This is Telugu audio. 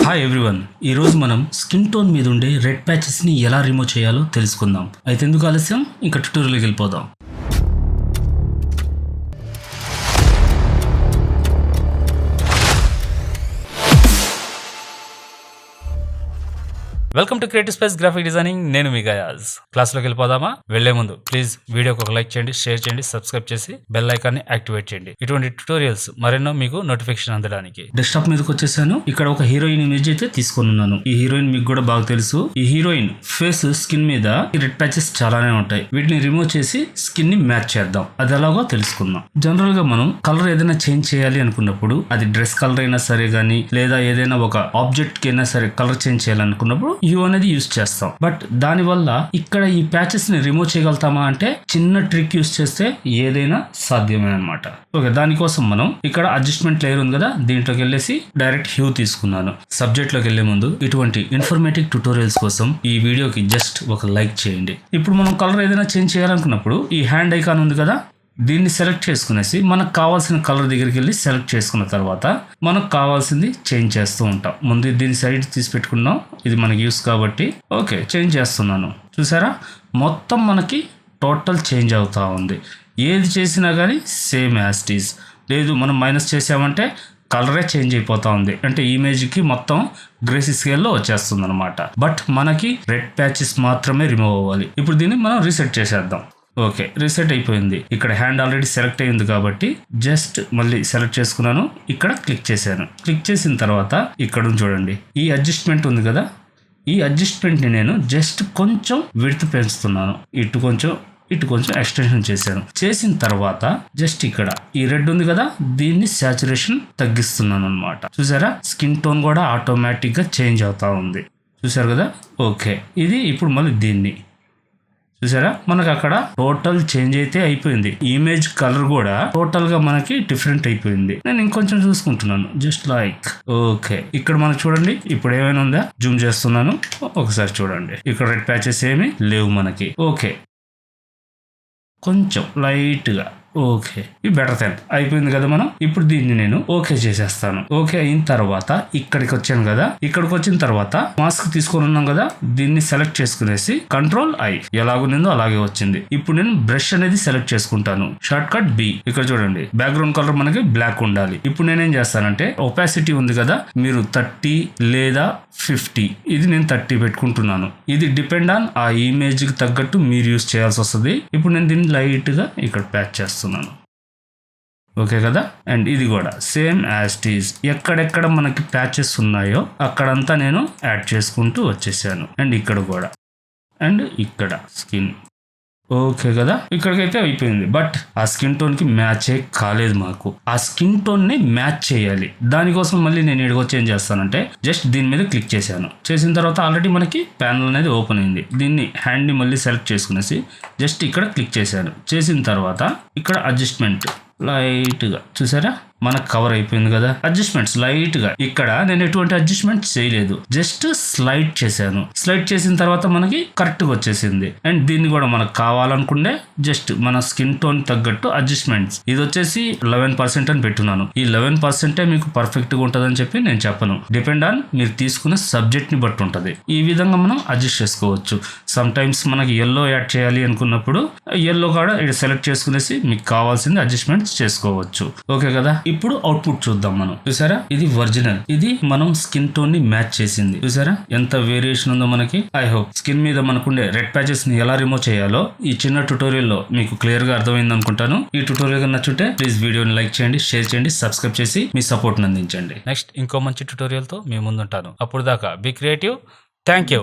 హాయ్ ఎవ్రీవన్, ఈరోజు మనం స్కిన్ టోన్ మీద ఉండే రెడ్ ప్యాచెస్ని ఎలా రిమూవ్ చేయాలో తెలుసుకుందాం. అయితే ఎందుకు ఆలస్యం, ఇంకా ట్యూటోరియల్కి వెళ్ళిపోదాం. Welcome to creative space graphic designing. నేను మీ గయాజ్. క్లాస్లోకి వెళ్ళిపోదామా? వెళ్లే ముందు ప్లీజ్ వీడియోకి ఒక లైక్ చేయండి, షేర్ చేయండి, సబ్స్క్రైబ్ చేసి బెల్ ఐకాన్ని యాక్టివేట్ చేయండి. ఇటువంటి ట్యూటోరియల్స్ మరెన్నో మీకు నోటిఫికేషన్ అందడానికి. డెస్క్టాప్ మీదకి వచ్చేసాను. ఇక్కడ ఒక హీరోయిన్ ఇమేజ్ అయితే తీసుకొని ఉన్నాను. ఈ హీరోయిన్ మీకు కూడా బాగా తెలుసు. ఈ హీరోయిన్ ఫేస్ స్కిన్ మీద రెడ్ ప్యాచెస్ చాలానే ఉంటాయి. వీటిని రిమూవ్ చేసి స్కిన్ ని మ్యాచ్ చేద్దాం. అది ఎలాగో తెలుసుకుందాం. జనరల్ గా మనం కలర్ ఏదైనా చేంజ్ చేయాలి అనుకున్నప్పుడు, అది డ్రెస్ కలర్ అయినా సరే గానీ, లేదా ఏదైనా ఒక ఆబ్జెక్ట్ కి అయినా సరే కలర్ చేంజ్ చేయాలనుకున్నప్పుడు యూ అనేది యూస్ చేస్తాం. బట్ దాని వల్ల ఇక్కడ ఈ ప్యాచెస్ ని రిమూవ్ చేయగలుగుతామా అంటే చిన్న ట్రిక్ యూస్ చేస్తే ఏదైనా సాధ్యమే అనమాట. ఓకే, దానికోసం మనం ఇక్కడ అడ్జస్ట్మెంట్ లేయర్ ఉంది కదా, దీంట్లోకి వెళ్ళేసి డైరెక్ట్ హ్యూ తీసుకున్నాను. సబ్జెక్ట్ లోకి వెళ్లే ముందు ఇటువంటి ఇన్ఫర్మేటివ్ ట్యూటోరియల్స్ కోసం ఈ వీడియోకి జస్ట్ ఒక లైక్ చేయండి. ఇప్పుడు మనం కలర్ ఏదైనా చేంజ్ చేయాలనుకున్నప్పుడు ఈ హ్యాండ్ ఐకాన్ ఉంది కదా, దీన్ని సెలెక్ట్ చేసుకునేసి మనకు కావాల్సిన కలర్ దగ్గరికి వెళ్ళి సెలెక్ట్ చేసుకున్న తర్వాత మనకు కావాల్సింది చేంజ్ చేస్తూ ఉంటాం. ముందు దీన్ని సైడ్ తీసి పెట్టుకున్నాం, ఇది మనకి యూస్ కాబట్టి ఓకే చేంజ్ చేస్తున్నాను. చూసారా, మొత్తం మనకి టోటల్ చేంజ్ అవుతా ఉంది. ఏది చేసినా కానీ సేమ్ యాజ్ ఇట్ ఈజ్. లేదు మనం మైనస్ చేసామంటే కలరే చేంజ్ అయిపోతా ఉంది, అంటే ఇమేజ్కి మొత్తం గ్రేసీ స్కేల్లో వచ్చేస్తుంది అనమాట. బట్ మనకి రెడ్ ప్యాచెస్ మాత్రమే రిమూవ్ అవ్వాలి. ఇప్పుడు దీన్ని మనం రీసెట్ చేసేద్దాం. ఓకే, రీసెట్ అయిపోయింది. ఇక్కడ హ్యాండ్ ఆల్రెడీ సెలెక్ట్ అయింది కాబట్టి జస్ట్ మళ్ళీ సెలెక్ట్ చేసుకున్నాను. ఇక్కడ క్లిక్ చేశాను. క్లిక్ చేసిన తర్వాత ఇక్కడ చూడండి, ఈ అడ్జస్ట్మెంట్ ఉంది కదా, ఈ అడ్జస్ట్మెంట్ని నేను జస్ట్ కొంచెం విడ్త్ పెంచుతున్నాను. ఇటు కొంచెం ఎక్స్టెన్షన్ చేశాను. చేసిన తర్వాత జస్ట్ ఇక్కడ ఈ రెడ్ ఉంది కదా, దీన్ని సాచురేషన్ తగ్గిస్తున్నాను అనమాట. చూసారా, స్కిన్ టోన్ కూడా ఆటోమేటిక్ గా చేంజ్ అవుతా ఉంది. చూసారు కదా. ఓకే, ఇది ఇప్పుడు మళ్ళీ దీన్ని చూసారా, మనకు అక్కడ టోటల్ చేంజ్ అయితే అయిపోయింది. ఇమేజ్ కలర్ కూడా టోటల్ గా మనకి డిఫరెంట్ అయిపోయింది. నేను ఇంకొంచెం చూసుకుంటున్నాను జస్ట్ లైక్. ఓకే, ఇక్కడ మనకు చూడండి ఇప్పుడు ఏమైనా ఉందా, జూమ్ చేస్తున్నాను ఒకసారి చూడండి. ఇక్కడ రెడ్ ప్యాచెస్ ఏమి లేవు మనకి. ఓకే, కొంచెం లైట్ గా. ఓకే, ఈ బెటర్ దెన్ అయిపోయింది కదా. మనం ఇప్పుడు దీన్ని నేను ఓకే చేసేస్తాను. ఓకే అయిన తర్వాత ఇక్కడికి వచ్చాను కదా, ఇక్కడికి వచ్చిన తర్వాత మాస్క్ తీసుకొని ఉన్నాం కదా, దీన్ని సెలెక్ట్ చేసుకునేసి కంట్రోల్ ఐ ఎలాగుందో అలాగే వచ్చింది. ఇప్పుడు నేను బ్రష్ అనేది సెలెక్ట్ చేసుకుంటాను. Shortcut B. ఇక్కడ చూడండి, బ్యాక్గ్రౌండ్ కలర్ మనకి బ్లాక్ ఉండాలి. ఇప్పుడు నేనేం చేస్తానంటే ఒపాసిటీ ఉంది కదా, మీరు 30 లేదా 50, ఇది నేను 30 పెట్టుకుంటున్నాను. ఇది డిపెండ్ ఆన్ ఆ ఇమేజ్ కి తగ్గట్టు మీరు యూస్ చేయాల్సి వస్తుంది. ఇప్పుడు నేను దీన్ని లైట్ గా ఇక్కడ ప్యాచ్ చేస్తున్నాను. ఓకే కదా. అండ్ ఇది కూడా సేమ్ యాజ్ ఇట్ ఈజ్. ఎక్కడెక్కడ మనకి ప్యాచెస్ ఉన్నాయో అక్కడంతా నేను యాడ్ చేసుకుంటూ వచ్చేసాను. అండ్ ఇక్కడ కూడా, అండ్ ఇక్కడ స్కిన్. ఓకే కదా, ఇక్కడికైతే అయిపోయింది. బట్ ఆ స్కిన్ టోన్ కి మ్యాచ్ కాలేదు. మాకు ఆ స్కిన్ టోన్ ని మ్యాచ్ చేయాలి. దానికోసం మళ్ళీ నేను ఇక్కడికి ఏం చేస్తానంటే జస్ట్ దీని మీద క్లిక్ చేశాను. చేసిన తర్వాత ఆల్రెడీ మనకి ప్యానల్ అనేది ఓపెన్ అయింది. దీన్ని హ్యాండ్ ని మళ్ళీ సెలెక్ట్ చేసుకునేసి జస్ట్ ఇక్కడ క్లిక్ చేశాను. చేసిన తర్వాత ఇక్కడ అడ్జస్ట్మెంట్ లైట్ గా చూసారా, మనకు కవర్ అయిపోయింది కదా. అడ్జస్ట్మెంట్స్ లైట్ గా, ఇక్కడ నేను ఎటువంటి అడ్జస్ట్మెంట్స్ చేయలేదు, జస్ట్ స్లైడ్ చేశాను. స్లైడ్ చేసిన తర్వాత మనకి కరెక్ట్ గా వచ్చేసింది. అండ్ దీన్ని కూడా మనకు కావాలనుకుంటే జస్ట్ మన స్కిన్ టోన్ తగ్గట్టు అడ్జస్ట్మెంట్స్. ఇది వచ్చేసి 11% అని పెట్టున్నాను. ఈ 11% మీకు పర్ఫెక్ట్ గా ఉంటదని చెప్పి నేను చెప్పను. డిపెండ్ ఆన్ మీరు తీసుకున్న సబ్జెక్ట్ ని బట్టి ఉంటది. ఈ విధంగా మనం అడ్జస్ట్ చేసుకోవచ్చు. సమ్ టైమ్స్ మనకి ఎల్లో యాడ్ చేయాలి అనుకున్నప్పుడు ఎల్లో కూడా ఇక్కడ సెలెక్ట్ చేసుకునేసి మీకు కావాల్సింది అడ్జస్ట్మెంట్ చేసుకోవచ్చు. ఓకే కదా. ఇప్పుడు అవుట్పుట్ చూద్దాం మనం. చూసారా, ఇది ఒరిజినల్. ఇది మనం స్కిన్ టోన్ ని మ్యాచ్ చేసింది. చూసారా ఎంత వేరియేషన్ ఉందో మనకి. ఐ హోప్ స్కిన్ మీద మనకుండే రెడ్ ప్యాచెస్ ని ఎలా రిమూవ్ చేయాలో ఈ చిన్న ట్యుటోరియల్ లో మీకు క్లియర్ గా అర్థమైంది అనుకుంటాను. ఈ ట్యుటోరియల్ గా నచ్చుంటే ప్లీజ్ వీడియోని లైక్ చేయండి, షేర్ చేయండి, సబ్స్క్రైబ్ చేసి మీ సపోర్ట్ అందించండి. నెక్స్ట్ ఇంకో మంచి ట్యుటోరియల్ తో మీ ముందుంటాను. అప్పుడు దాకా బీ క్రియేటివ్. Thank you.